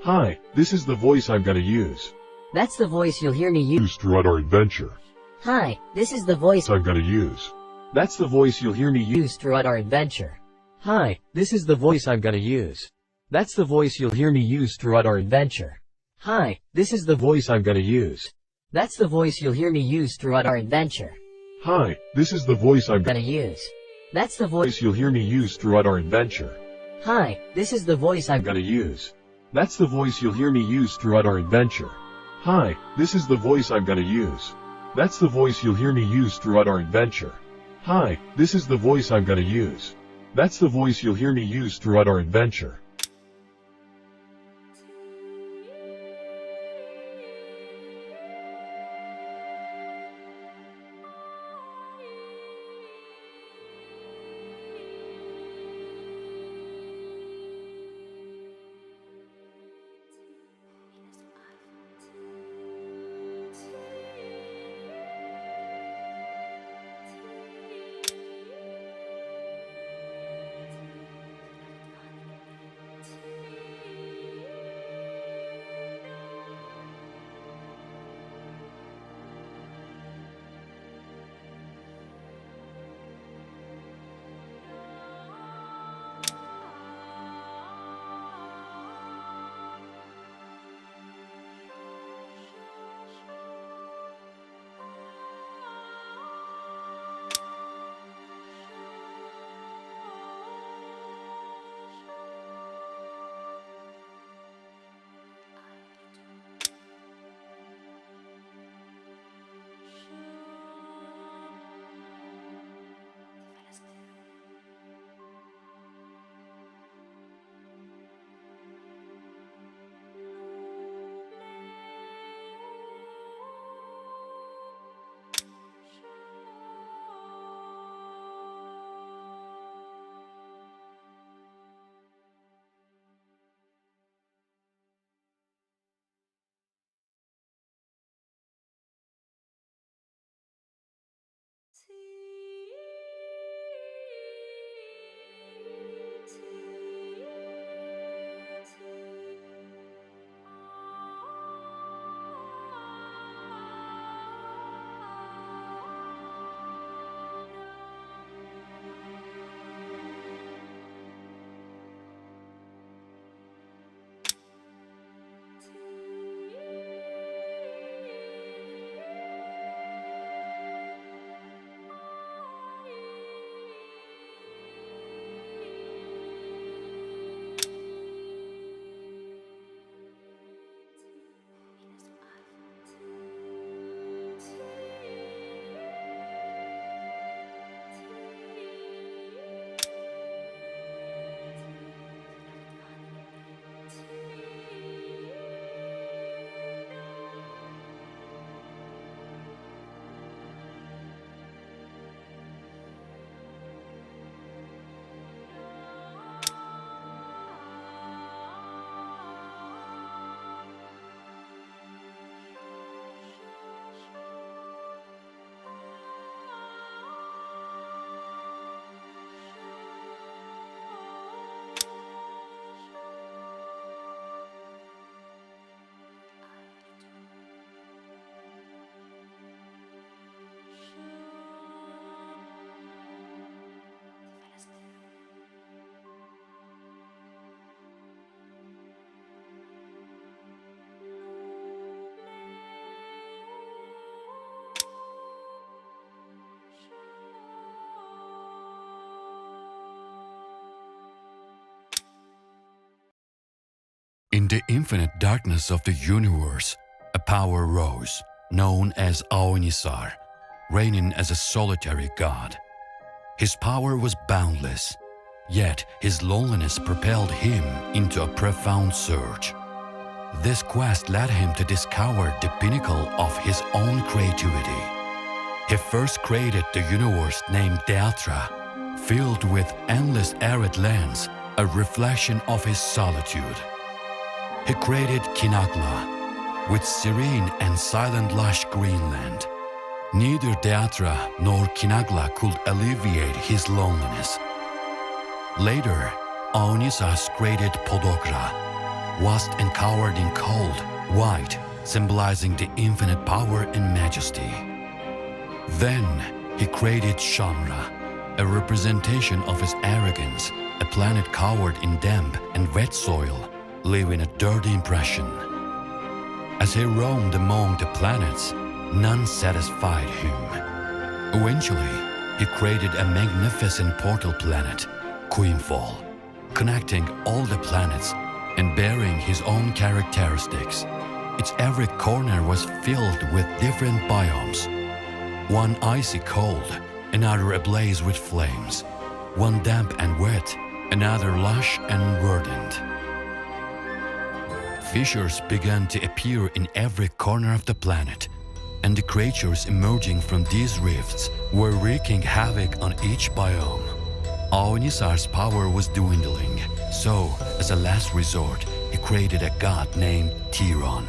Hi, this is the voice I'm gonna use. That's the voice you'll hear me use. Throughout our adventure. Hi, this is the voice I'm gonna use. That's the voice you'll hear me use. throughout our adventure. Hi, this is the voice I'm gonna use. That's the voice you'll hear me use throughout our adventure. Hi, this is the voice I'm gonna use. That's the voice you'll hear me use throughout our adventure. Hi, this is the voice I'm Gonna use. That's the voice you'll hear me use throughout our adventure. Hi, this is the voice I'm gonna use. That's the voice you'll hear me use throughout our adventure. Hi, this is the voice I'm gonna use. That's the voice you'll hear me use throughout our adventure. Hi, this is the voice I'm gonna use. That's the voice you'll hear me use throughout our adventure. In the infinite darkness of the universe, a power rose, known as Aonisar, reigning as a solitary god. His power was boundless, yet his loneliness propelled him into a profound search. This quest led him to discover the pinnacle of his own creativity. He first created the universe named Deatra, filled with endless arid lands, a reflection of his solitude. He created Kinagla, with serene and silent lush Greenland. Neither Deatra nor Kinagla could alleviate his loneliness. Later, Aonisas created Podogra, vast and covered in cold, white, symbolizing the infinite power and majesty. Then he created Shamra, a representation of his arrogance, a planet covered in damp and wet soil, leaving a dirty impression. As he roamed among the planets, none satisfied him. Eventually, he created a magnificent portal planet, Quinfall, connecting all the planets and bearing his own characteristics. Its every corner was filled with different biomes. One icy cold, another ablaze with flames. One damp and wet, another lush and verdant. Fissures began to appear in every corner of the planet, and the creatures emerging from these rifts were wreaking havoc on each biome. Aonisar's power was dwindling, so, as a last resort, he created a god named Tiron,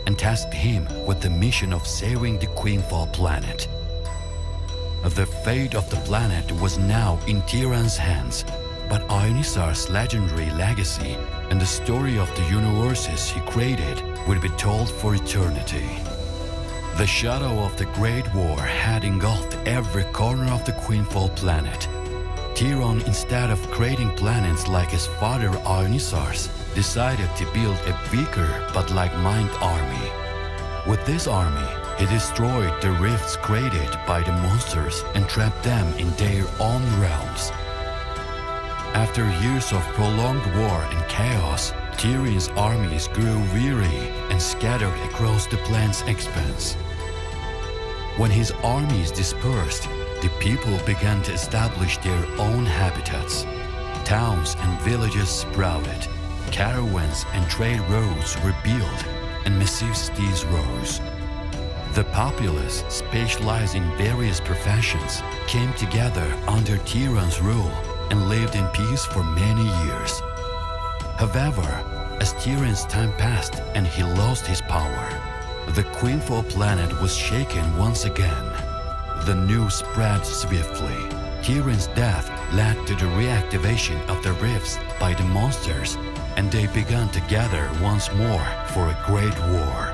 and tasked him with the mission of saving the Quinfall planet. The fate of the planet was now in Tiron's hands, but Aonisar's legendary legacy and the story of the universes he created would be told for eternity. The shadow of the Great War had engulfed every corner of the Quinfall planet. Tiron, instead of creating planets like his father Aonisar's, decided to build a weaker but like-minded army. With this army, he destroyed the rifts created by the monsters and trapped them in their own realms. After years of prolonged war and chaos, Tyrion's armies grew weary and scattered across the planet's expanse. When his armies dispersed, the people began to establish their own habitats. Towns and villages sprouted, caravans and trade routes were built, and massive cities rose. The populace, specialized in various professions, came together under Tiron's rule and lived in peace for many years. However, as Tyrion's time passed and he lost his power, the Quinfall planet was shaken once again. The news spread swiftly. Tyrion's death led to the reactivation of the rifts by the monsters, and they began to gather once more for a great war.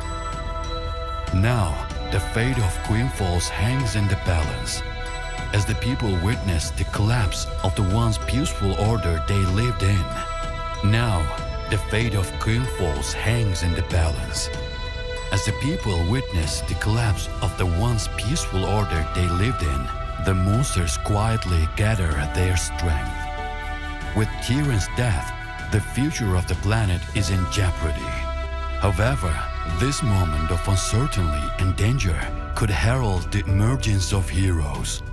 Now, the fate of Quinfall hangs in the balance. As the people witnessed the collapse of the once peaceful order they lived in. Now, the fate of Quinfall hangs in the balance. As the people witnessed the collapse of the once peaceful order they lived in, the monsters quietly gather their strength. With Tyrion's death, the future of the planet is in jeopardy. However, this moment of uncertainty and danger could herald the emergence of heroes.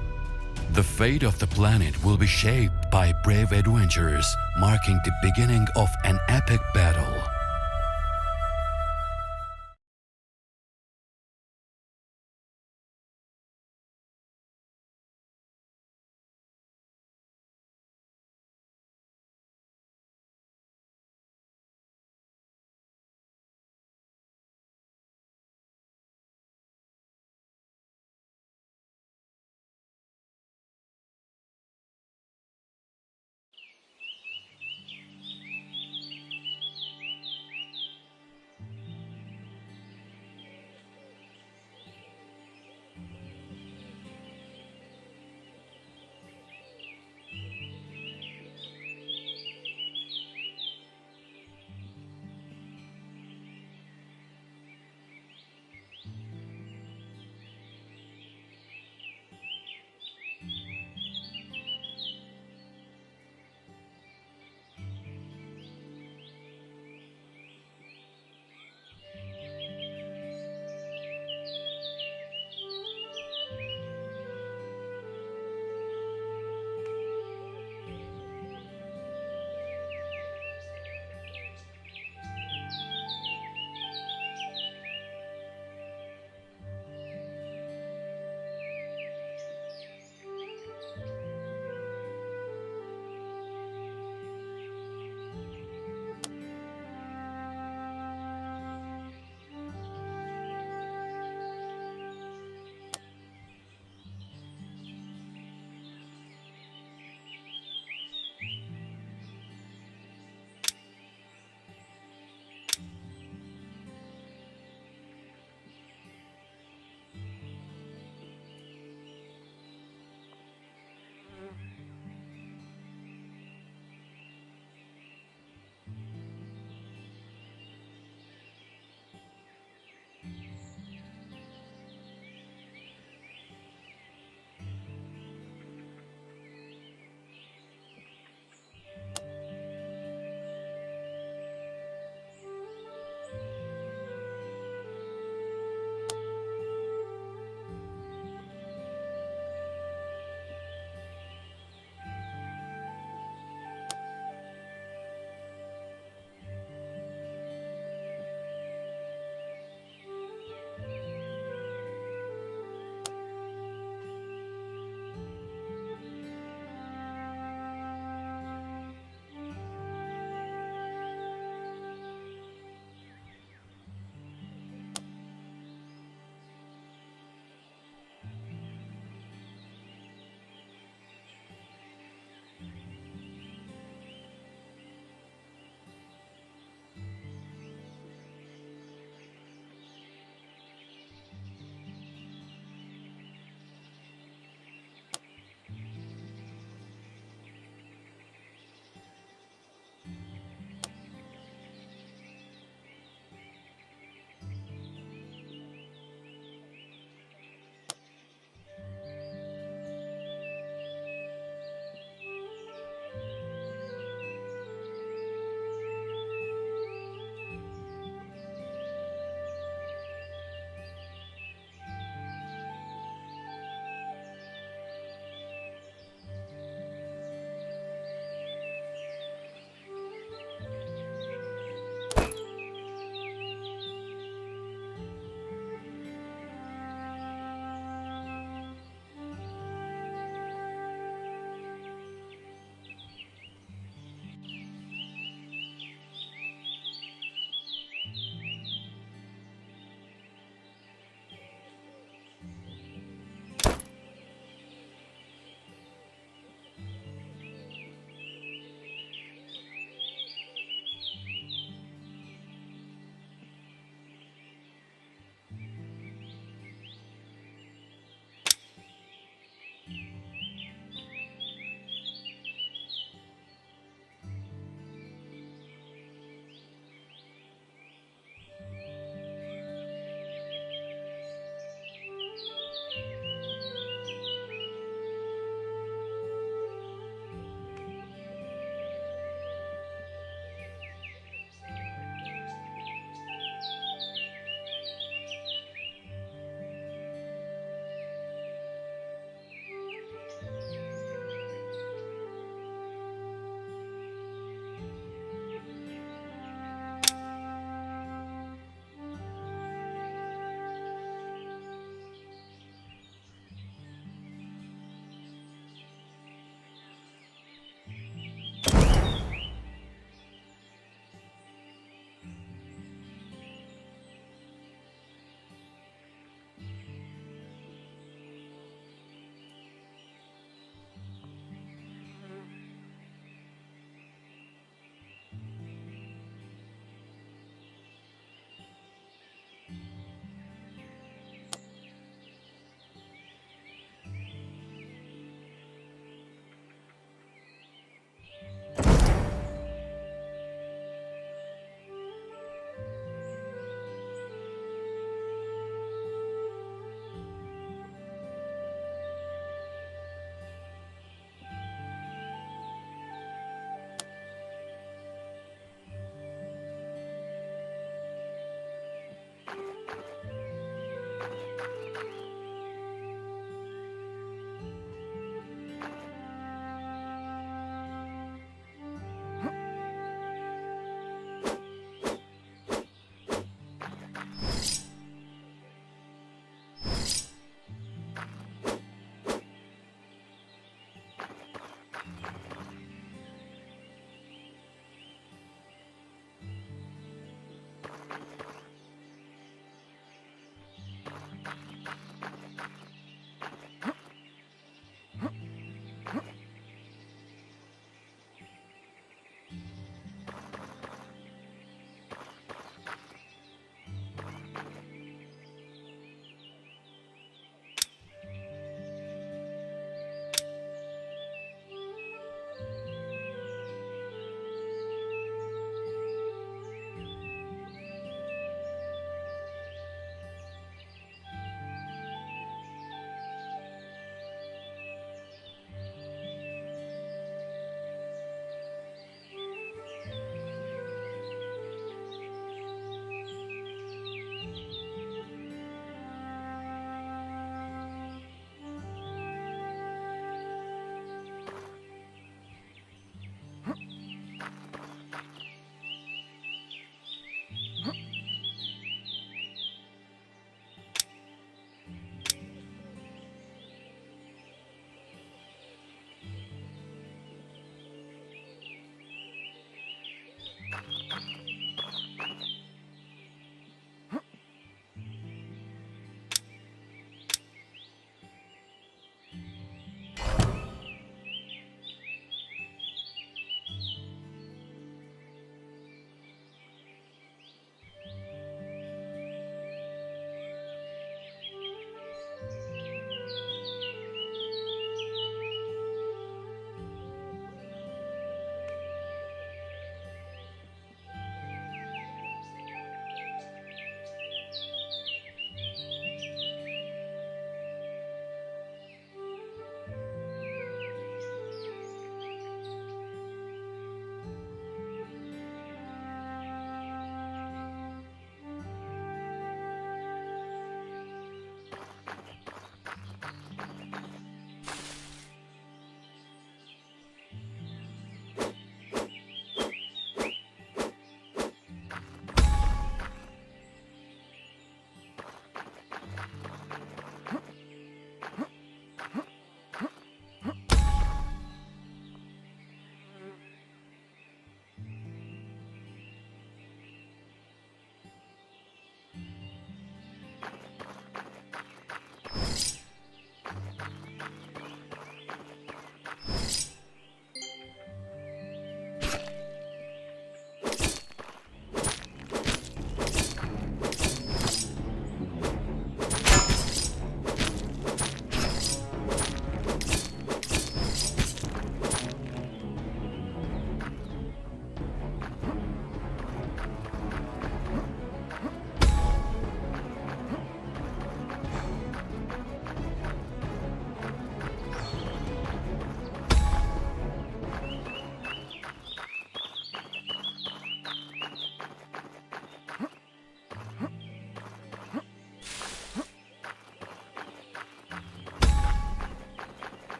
The fate of the planet will be shaped by brave adventurers, marking the beginning of an epic battle.